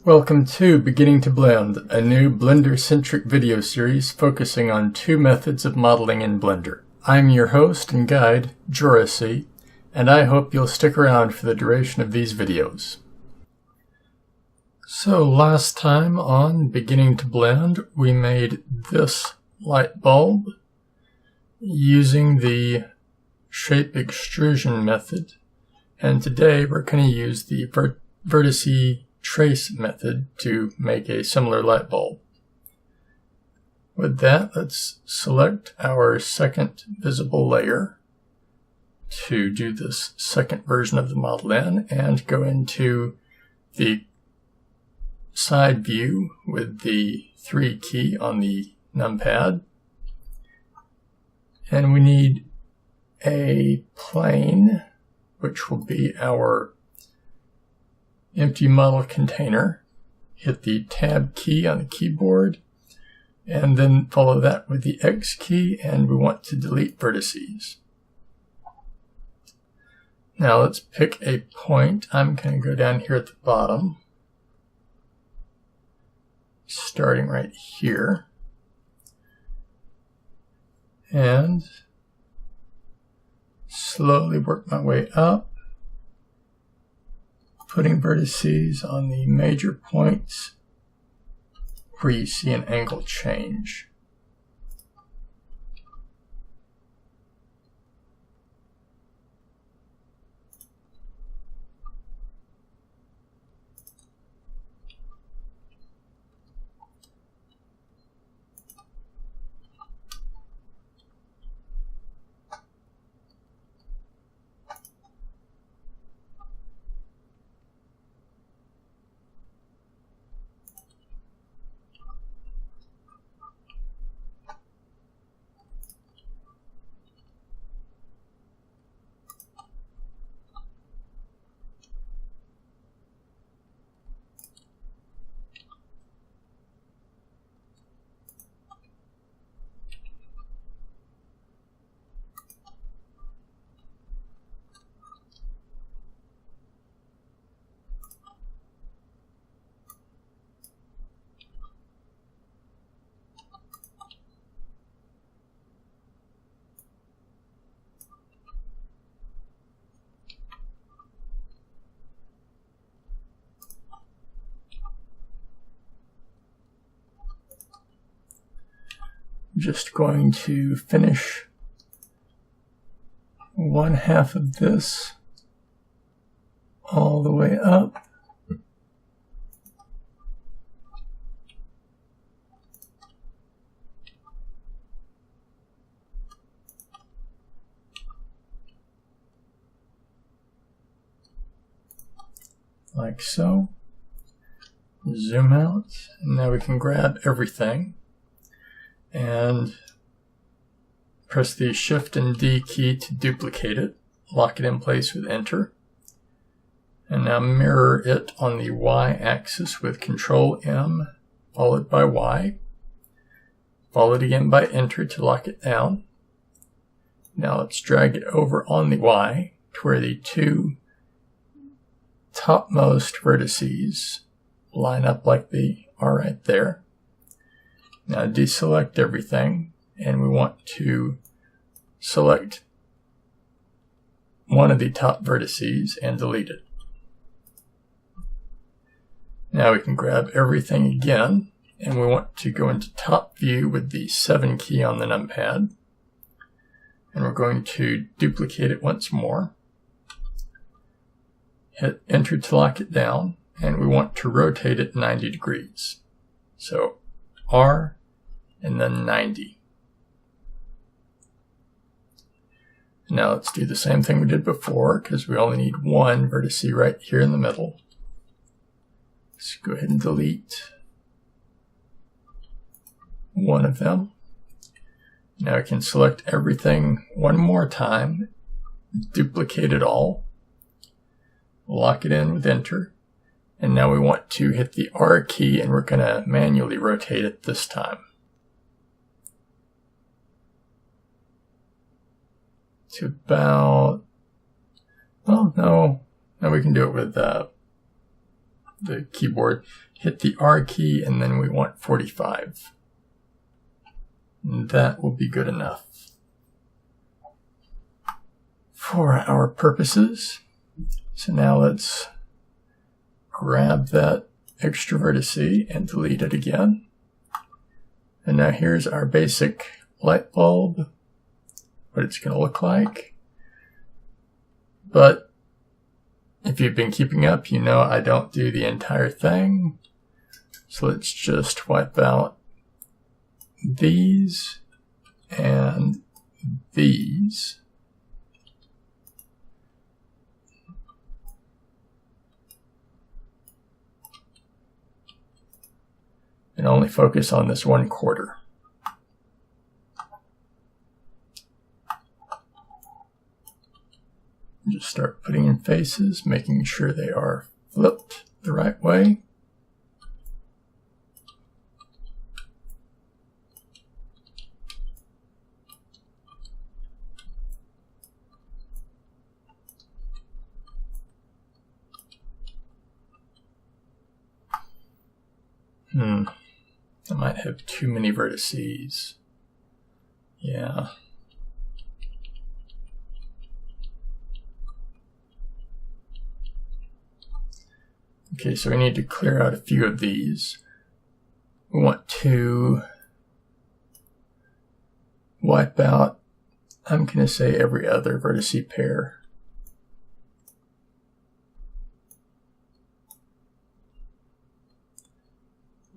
Welcome to Beginning to Blend, a new Blender-centric video series focusing on two methods of modeling in Blender. I'm your host and guide, JoRaSe, and I hope you'll stick around for the duration of these videos. So last time on Beginning to Blend, we made this light bulb using the shape extrusion method, and today we're going to use the Vertice Trace Method to make a similar light bulb. With that, let's select our second visible layer to do this second version of the model in, and go into the side view with the 3 key on the numpad. And we need a plane, which will be our empty model container. Hit the Tab key on the keyboard, and then follow that with the X key, and we want to delete vertices. Now let's pick a point. I'm going to go down here at the bottom, starting right here, and slowly work my way up, putting vertices on the major points where you see an angle change. Just going to finish one half of this all the way up. Like so. Zoom out, and now we can grab everything and press the Shift and D key to duplicate it, lock it in place with Enter, and now mirror it on the Y-axis with Control M followed by Y, followed again by Enter to lock it down. Now let's drag it over on the Y to where the two topmost vertices line up like they are right there. Now deselect everything, and we want to select one of the top vertices and delete it. Now we can grab everything again, and we want to go into top view with the 7 key on the numpad, and we're going to duplicate it once more. Hit Enter to lock it down, and we want to rotate it 90 degrees. So R and then 90. Now let's do the same thing we did before, because we only need one vertice right here in the middle. Let's go ahead and delete one of them. Now I can select everything one more time, duplicate it all, lock it in with Enter, and now we want to hit the R key, and we're going to manually rotate it this time. To about, well, no, we can do it with the keyboard. hit the R key, and then we want 45. And that will be good enough for our purposes. So now let's grab that extra vertice and delete it again. And now here's our basic light bulb, what it's going to look like. But if you've been keeping up, you know I don't do the entire thing. So let's just wipe out these and these. And only focus on this 1/4. Just start putting in faces, making sure they are flipped the right way. I might have too many vertices. Yeah. Okay, so we need to clear out a few of these. We want to wipe out, I'm going to say every other vertice pair.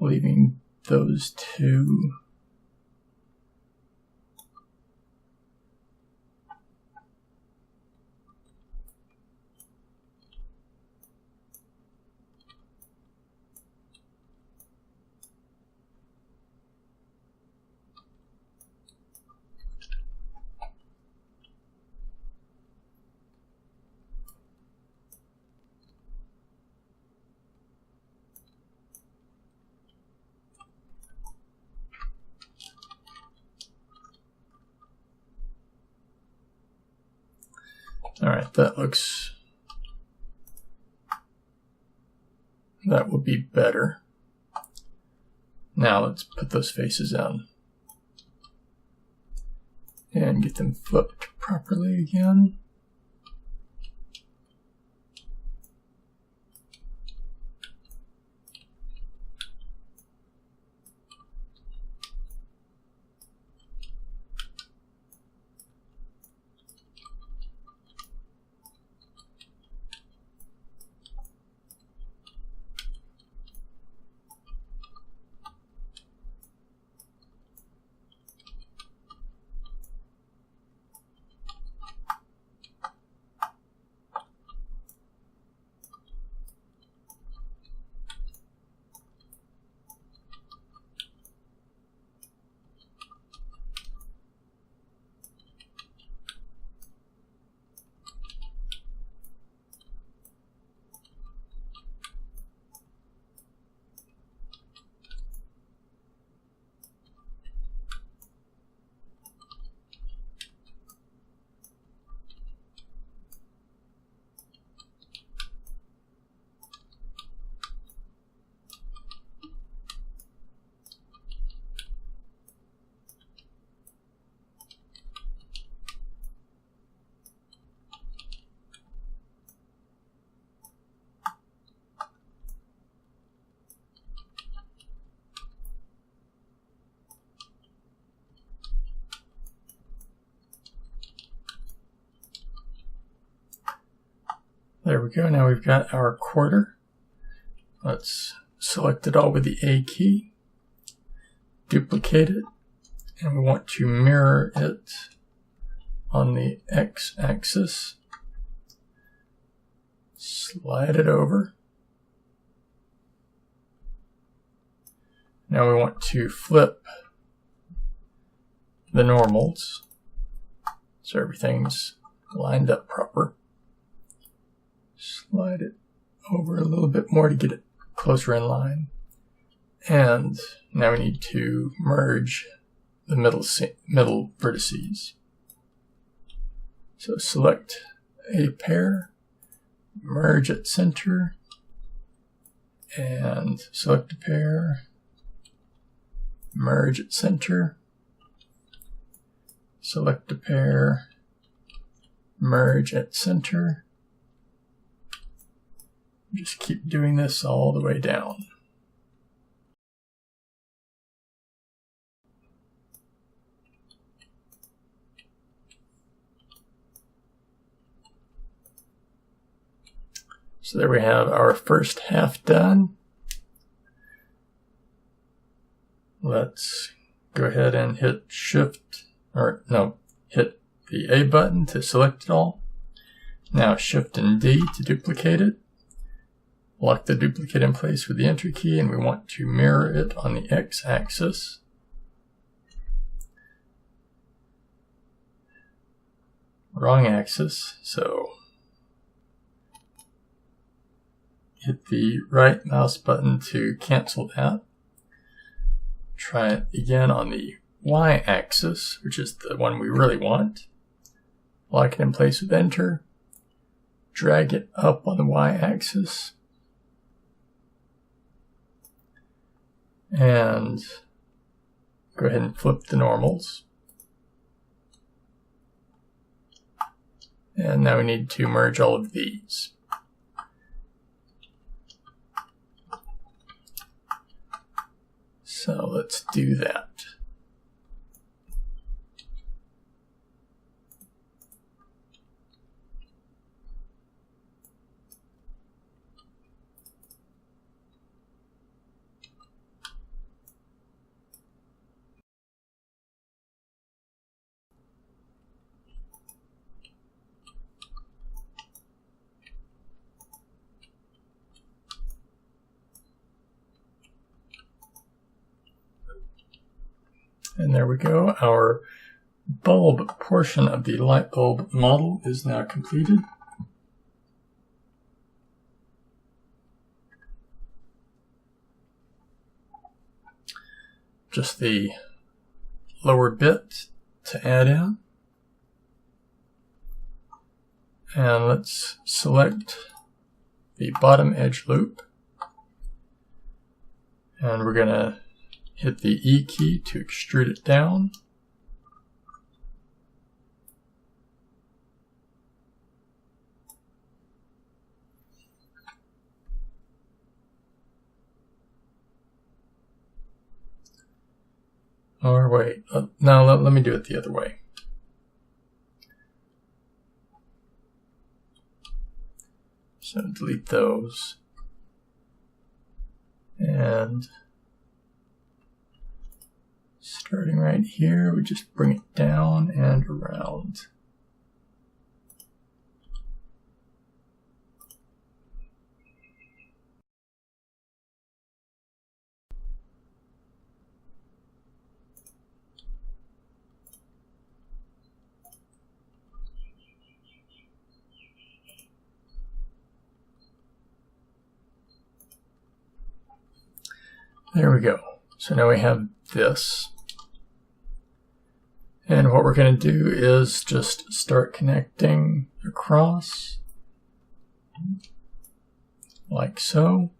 Leaving those two. All right, that will be better. Now let's put those faces on and get them flipped properly again. There we go. Now we've got our 1/4. Let's select it all with the A key, duplicate it, and we want to mirror it on the x-axis. Slide it over. Now we want to flip the normals so everything's lined up proper. Slide it over a little bit more to get it closer in line. And now we need to merge the middle vertices. So select a pair, merge at center, and select a pair, merge at center, select a pair, merge at center. Just keep doing this all the way down. So there we have our first half done. Let's go ahead and hit hit the A button to select it all. Now Shift and D to duplicate it. Lock the duplicate in place with the Enter key, and we want to mirror it on the X axis. Wrong axis, so hit the right mouse button to cancel that. Try it again on the Y axis, which is the one we really want. Lock it in place with Enter. Drag it up on the Y axis. And go ahead and flip the normals. And now we need to merge all of these. So let's do that. And there we go. Our bulb portion of the light bulb model is now completed. Just the lower bit to add in. And let's select the bottom edge loop. And we're going to hit the E key to extrude it down. Or wait, no, let me do it the other way. So delete those. And starting right here, we just bring it down and around. There we go. So now we have this. And what we're going to do is just start connecting across, like so.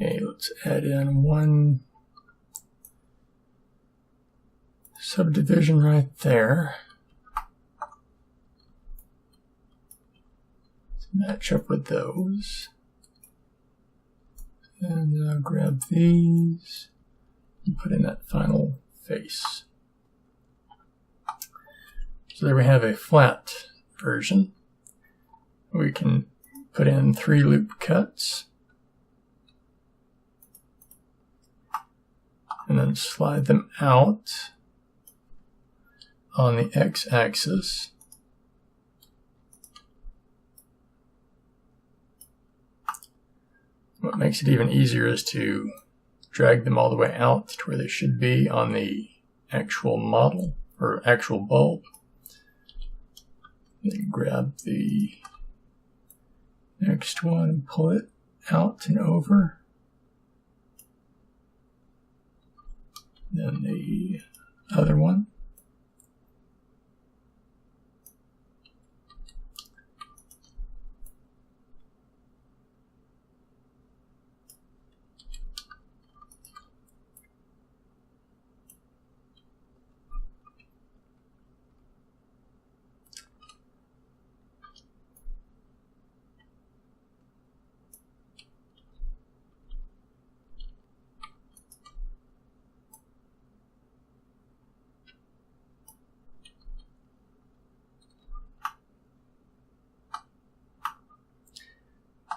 Okay, let's add in one subdivision right there to match up with those. And now grab these and put in that final face. So there we have a flat version. We can put in 3 loop cuts and then slide them out on the x-axis. What makes it even easier is to drag them all the way out to where they should be on the actual model or actual bulb. Then grab the next one and pull it out and over. Then the other one.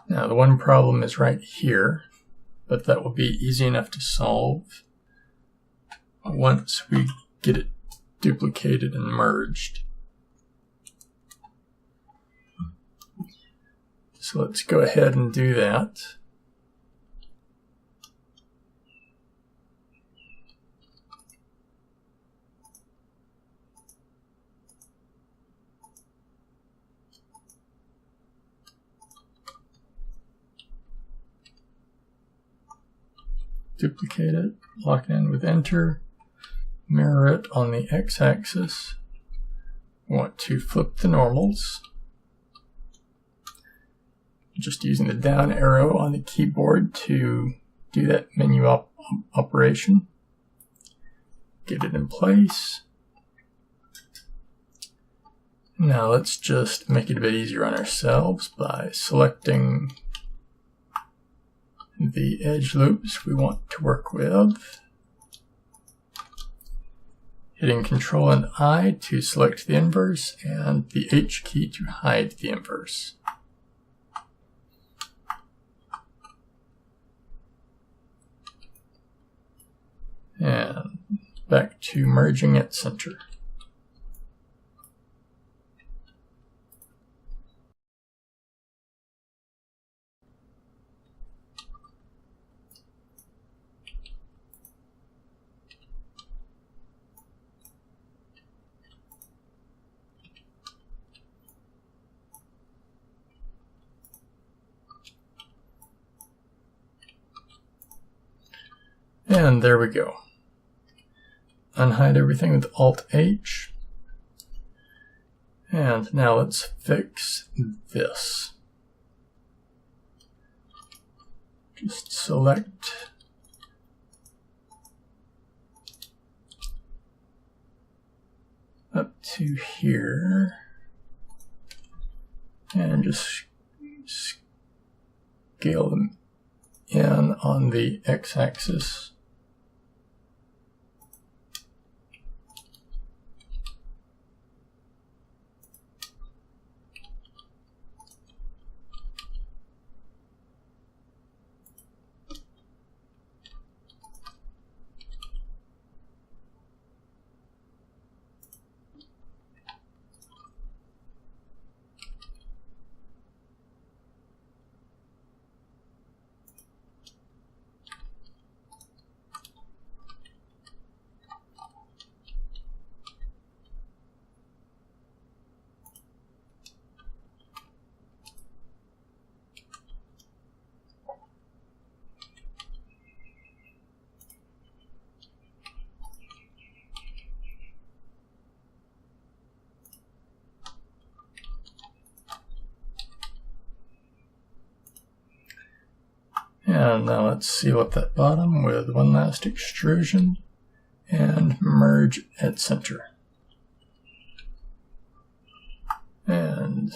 Now the one problem is right here, but that will be easy enough to solve once we get it duplicated and merged. So let's go ahead and do that. Duplicate it, lock it in with Enter, mirror it on the x-axis. We want to flip the normals. Just using the down arrow on the keyboard to do that menu operation. Get it in place. Now let's just make it a bit easier on ourselves by selecting the edge loops we want to work with. Hitting Control and I to select the inverse and the H key to hide the inverse. And back to merging at center. And there we go. Unhide everything with Alt-H. And now let's fix this. Just select up to here and just scale them in on the x-axis. And now let's seal up that bottom with one last extrusion and merge at center. And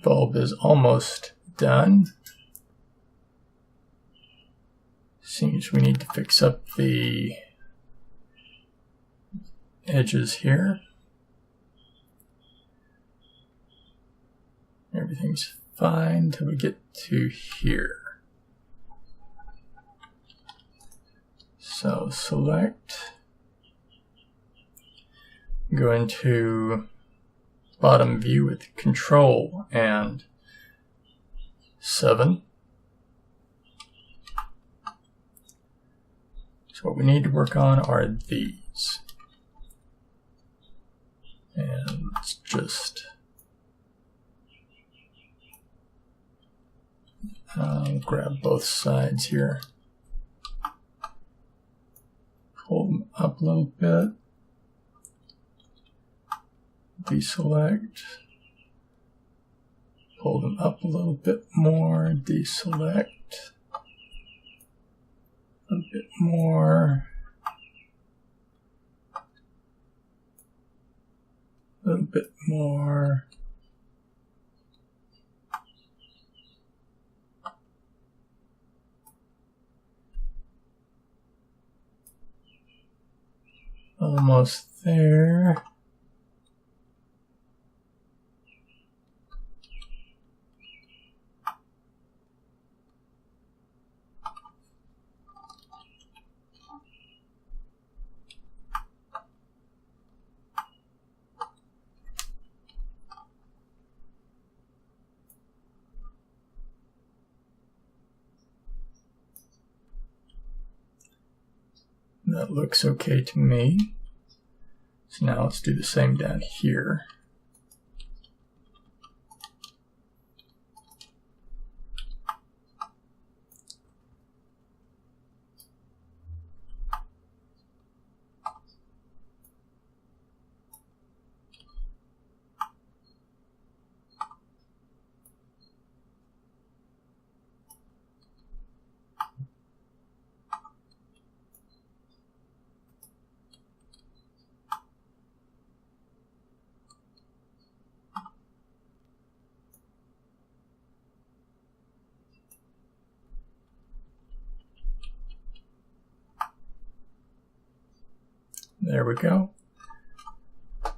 bulb is almost done. Seems we need to fix up the edges here. Everything's fine until we get to here. So select, go into bottom view with Control and 7. So what we need to work on are these. And let's just grab both sides here. Pull them up a little bit. Deselect. Pull them up a little bit more. Deselect. A bit more. A little bit more. Almost there. That looks okay to me. So now let's do the same down here. There we go. The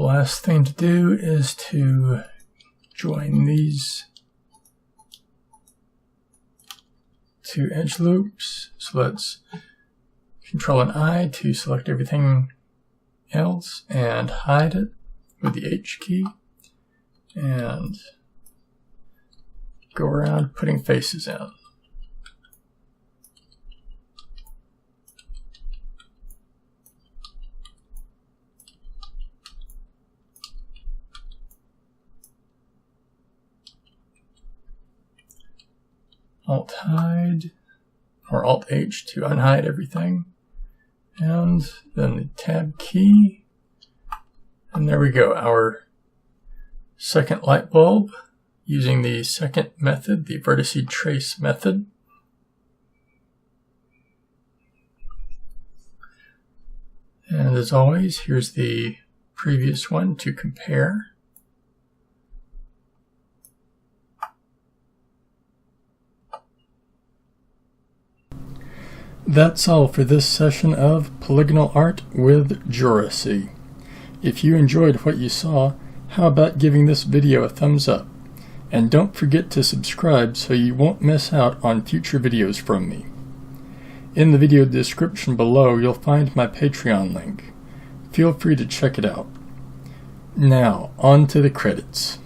last thing to do is to join these two edge loops. So let's Control and I to select everything else and hide it with the H key. And go around putting faces in. Alt hide, or Alt H to unhide everything, and then the Tab key, and there we go, our second light bulb using the second method, the Vertice Trace Method. And as always, here's the previous one to compare. That's all for this session of Polygonal Art with JoRaSe. If you enjoyed what you saw, how about giving this video a thumbs up? And don't forget to subscribe so you won't miss out on future videos from me. In the video description below, you'll find my Patreon link. Feel free to check it out. Now, on to the credits.